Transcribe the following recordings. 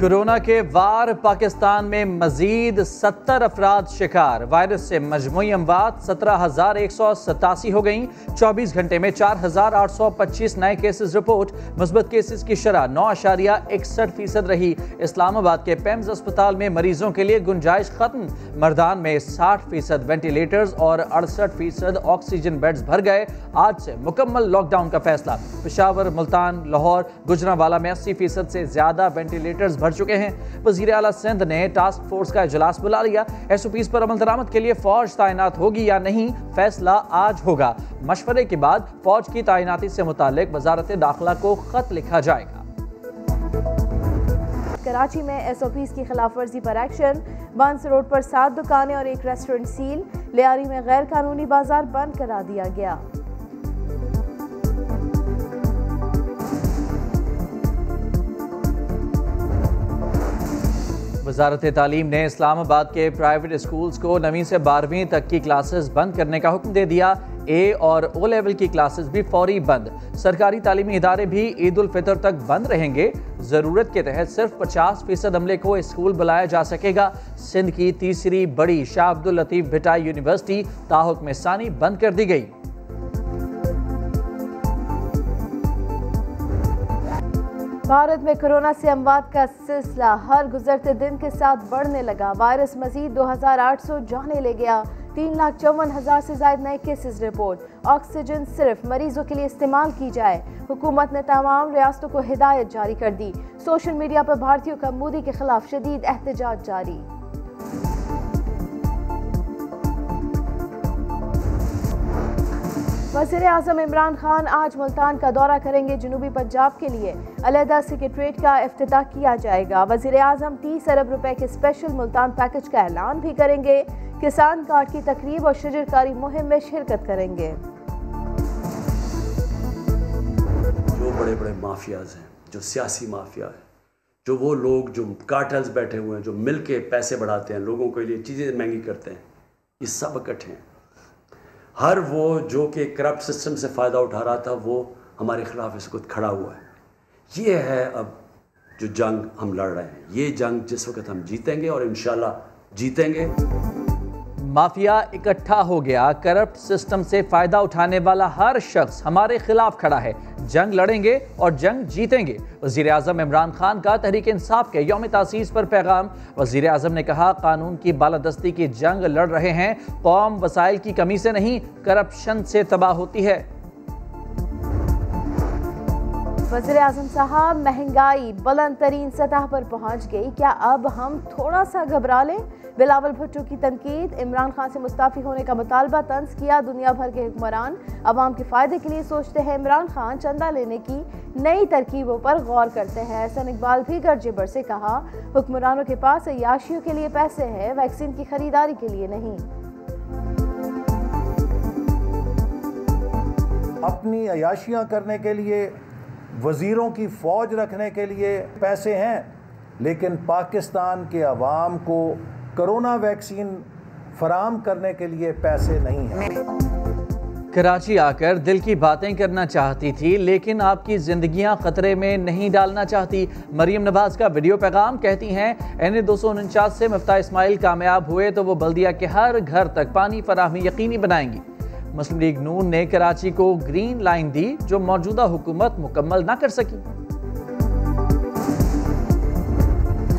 Corona के वार, पाकिस्तान में मजीद 70 अफराद शिकार। वायरस से मजमूई अमवात 17,187 हो गई। 24 घंटे में 4,825 नए केसेस रिपोर्ट। मुस्बत केसेस की शरह 9.61% रही। इस्लामाबाद के पेम्स अस्पताल में मरीजों के लिए गुंजाइश खत्म। मर्दान में 60% वेंटिलेटर्स और 68% ऑक्सीजन बेड्स भर गए। आज से मुकम्मल लॉकडाउन का फैसला। पेशावर, मुल्तान, लाहौर, गुजरांवाला में 80% से ज्यादा वेंटिलेटर्स भर चुके हैं। वजीर आला सिंध ने टास्क फोर्स का इजलास बुला लिया। SOPs पर अमल दरामद के लिए फौज तैनात होगी या नहीं, फैसला आज होगा। मशवरे के बाद फौज की तैनाती से मुतालिक वजारत दाखिला को खत लिखा जाएगा। कराची में SOPs की खिलाफ वर्जी पर एक्शन। बांस रोड पर 7 दुकानें और एक रेस्टोरेंट सील। लियारी में गैर कानूनी बाजार बंद करा दिया गया। वजारत तालीम ने इस्लामाबाद के प्राइवेट स्कूल्स को 9वीं से 12वीं तक की क्लासेस बंद करने का हुक्म दे दिया। A और O लेवल की क्लासेस भी फौरी बंद। सरकारी तालीमी इदारे भी ईद उल फितर तक बंद रहेंगे। ज़रूरत के तहत सिर्फ 50% अमले को स्कूल बुलाया जा सकेगा। सिंध की तीसरी बड़ी शाह अब्दुल लतीफ भिटाई यूनिवर्सिटी ताहुक्म सानी बंद कर दी गई। भारत में कोरोना से अमवात का सिलसिला हर गुजरते दिन के साथ बढ़ने लगा। वायरस मजीद 2,800 जाने ले गया। 3,54,000 से ज्यादा नए केसेस रिपोर्ट। ऑक्सीजन सिर्फ मरीजों के लिए इस्तेमाल की जाए। हुकूमत ने तमाम रियासतों को हिदायत जारी कर दी। सोशल मीडिया पर भारतीयों का मोदी के खिलाफ शदीद एहतजाज जारी। वज़ीर आज़म इमरान खान आज मुल्तान का दौरा करेंगे। जनूबी पंजाब के लिए अलहदा सेक्रेटरीट का इफ्तिताह किया जाएगा। वज़ीर आज़म 30 अरब रुपए के स्पेशल मुल्तान पैकेज का ऐलान भी करेंगे। किसान कार्ड की तकरीब और शजरकारी मुहिम में शिरकत करेंगे। जो बड़े बड़े माफियाज हैं, जो सियासी माफिया है, जो वो लोग जो कार्टेल्स बैठे हुए हैं, जो मिल के पैसे बढ़ाते हैं, लोगों के लिए चीज़ें महंगी करते हैं, ये सब इकट्ठे हैं। हर वो जो कि करप्ट सिस्टम से फ़ायदा उठा रहा था, वो हमारे ख़िलाफ़ इस वक्त खड़ा हुआ है। ये है अब जो जंग हम लड़ रहे हैं। ये जंग जिस वक्त हम जीतेंगे और इंशाल्लाह जीतेंगे। माफिया इकट्ठा हो गया। करप्ट सिस्टम से फायदा उठाने वाला हर शख्स हमारे खिलाफ खड़ा है। जंग लड़ेंगे और जंग जीतेंगे। वज़ीर आज़म इमरान खान का तहरीक इंसाफ के यौम तासीस पर पैगाम। वज़ीर आज़म ने कहा, कानून की बालादस्ती की जंग लड़ रहे हैं। कौम वसाइल की कमी से नहीं, करप्शन से तबाह होती है। वज़ीर आज़म साहब, महंगाई बुलंद तरीन सतह पर पहुँच गई, क्या अब हम थोड़ा सा घबरा लें? बिलावल भुट्टो की तनकीद। इमरान खान से मुस्ताफ़ी होने का मुतालबा तंज किया। दुनिया भर के हुक्मरान अवाम के फ़ायदे के लिए सोचते हैं। इमरान खान चंदा लेने की नई तरकीबों पर गौर करते हैं। एहसन इकबाल भी गर्जेबर से कहा, हुक्मरानों के पास अय्याशियों के लिए पैसे हैं, वैक्सीन की खरीदारी के लिए नहीं। अपनी अय्याशियाँ करने के लिए, वज़ीरों की फ़ौज रखने के लिए पैसे हैं, लेकिन पाकिस्तान के अवाम को कोरोना वैक्सीन फराम करने के लिए पैसे नहीं हैं। कराची आकर दिल की बातें करना चाहती थी, लेकिन आपकी जिंदगियां खतरे में नहीं डालना चाहती। मरियम नवाज का वीडियो पैगाम। कहती हैं, NA 249 से मुफ्ता इस्माइल कामयाब हुए तो वो बल्दिया के हर घर तक पानी फराहमी यकीनी बनाएंगी। मुस्लिम लीग नून ने कराची को ग्रीन लाइन दी, जो मौजूदा हुकूमत मुकम्मल ना कर सकी।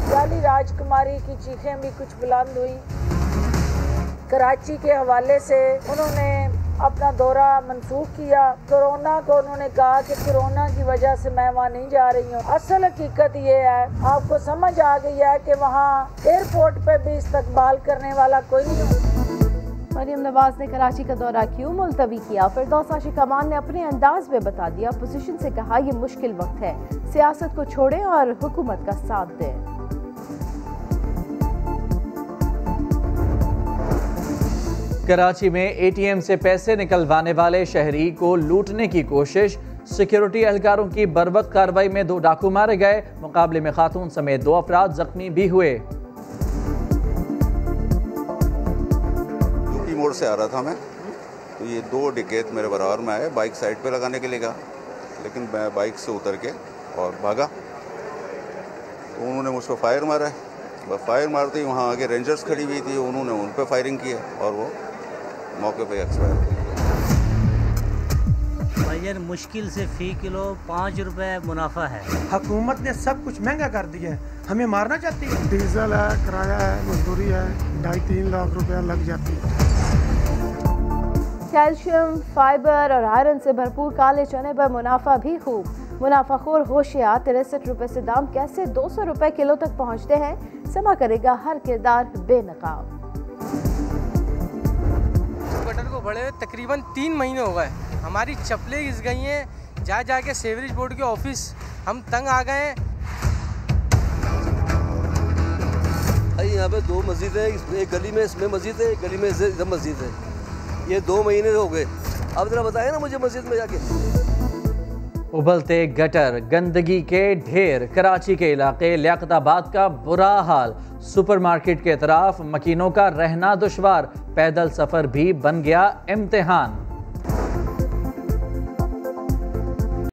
जाली राजकुमारी की चीखें भी कुछ बुलंद हुई। कराची के हवाले से उन्होंने अपना दौरा मंसूख किया। कोरोना को उन्होंने कहा कि कोरोना की वजह से मैं वहाँ नहीं जा रही हूँ। असल हकीकत ये है, आपको समझ आ गई है कि वहाँ एयरपोर्ट पे भी इस्तकबाल करने वाला कोई नहीं है। मरियम नवाज ने कराची का दौरा क्यों मुलतवी किया? फिरदौस आशिक कमान ने अपने अंदाज में बता दिया। अपोजिशन से कहा, ये मुश्किल वक्त है, सियासत को छोड़ें और हुकूमत का साथ दें। कराची में ATM से पैसे निकलवाने वाले शहरी को लूटने की कोशिश। सिक्योरिटी एहलकारों की बर्वक्त कार्रवाई में 2 डाकू मारे गए। मुकाबले में खातून समेत 2 अफराद जख्मी भी हुए। यूपी मोड़ से आ रहा था मैं, तो ये 2 डिकैत मेरे बराबर में आए। बाइक साइड पे लगाने के लिए कहा, लेकिन मैं बाइक से उतर के और भागा। तो उन्होंने मुझ पर फायर मारा है। बस फायर मारते ही वहाँ आगे रेंजर्स खड़ी हुई थी, उन्होंने उन पर फायरिंग की है और वो मौके पे एक्सपायर हो गई। भाईजान मुश्किल से फ़ी किलो 5 रुपए मुनाफा है। हुकूमत ने सब कुछ महंगा कर दिया है, हमें मारना चाहती है। डीजल है, किराया है, मजदूरी है, 2.5-3 लाख रुपया लग जाती है। कैल्शियम, फाइबर और आयरन से भरपूर काले चने पर मुनाफा भी खूब। मुनाफाखोर होशियार 63 रुपए से दाम कैसे 200 रुपए किलो तक पहुंचते हैं, समा करेगा हर किरदार बेनकाब। बटर को बड़े हुए तकरीबन 3 महीने हो गए, हमारी चप्पलें घिस गई हैं। जा के सेवरेज बोर्ड के ऑफिस हम तंग आ गए हैं। यहाँ पे 2 मस्जिद है, एक गली में इसमें मस्जिद है, एक गली में इधर मस्जिद है। ये 2 महीने हो गए। अब जरा बताए ना मुझे मस्जिद में जाके। उबलते गटर, गंदगी के ढेर, कराची के इलाके लियाकताबाद का बुरा हाल। सुपरमार्केट के तरफ मकीनों का रहना दुश्वार, पैदल सफर भी बन गया इम्तिहान।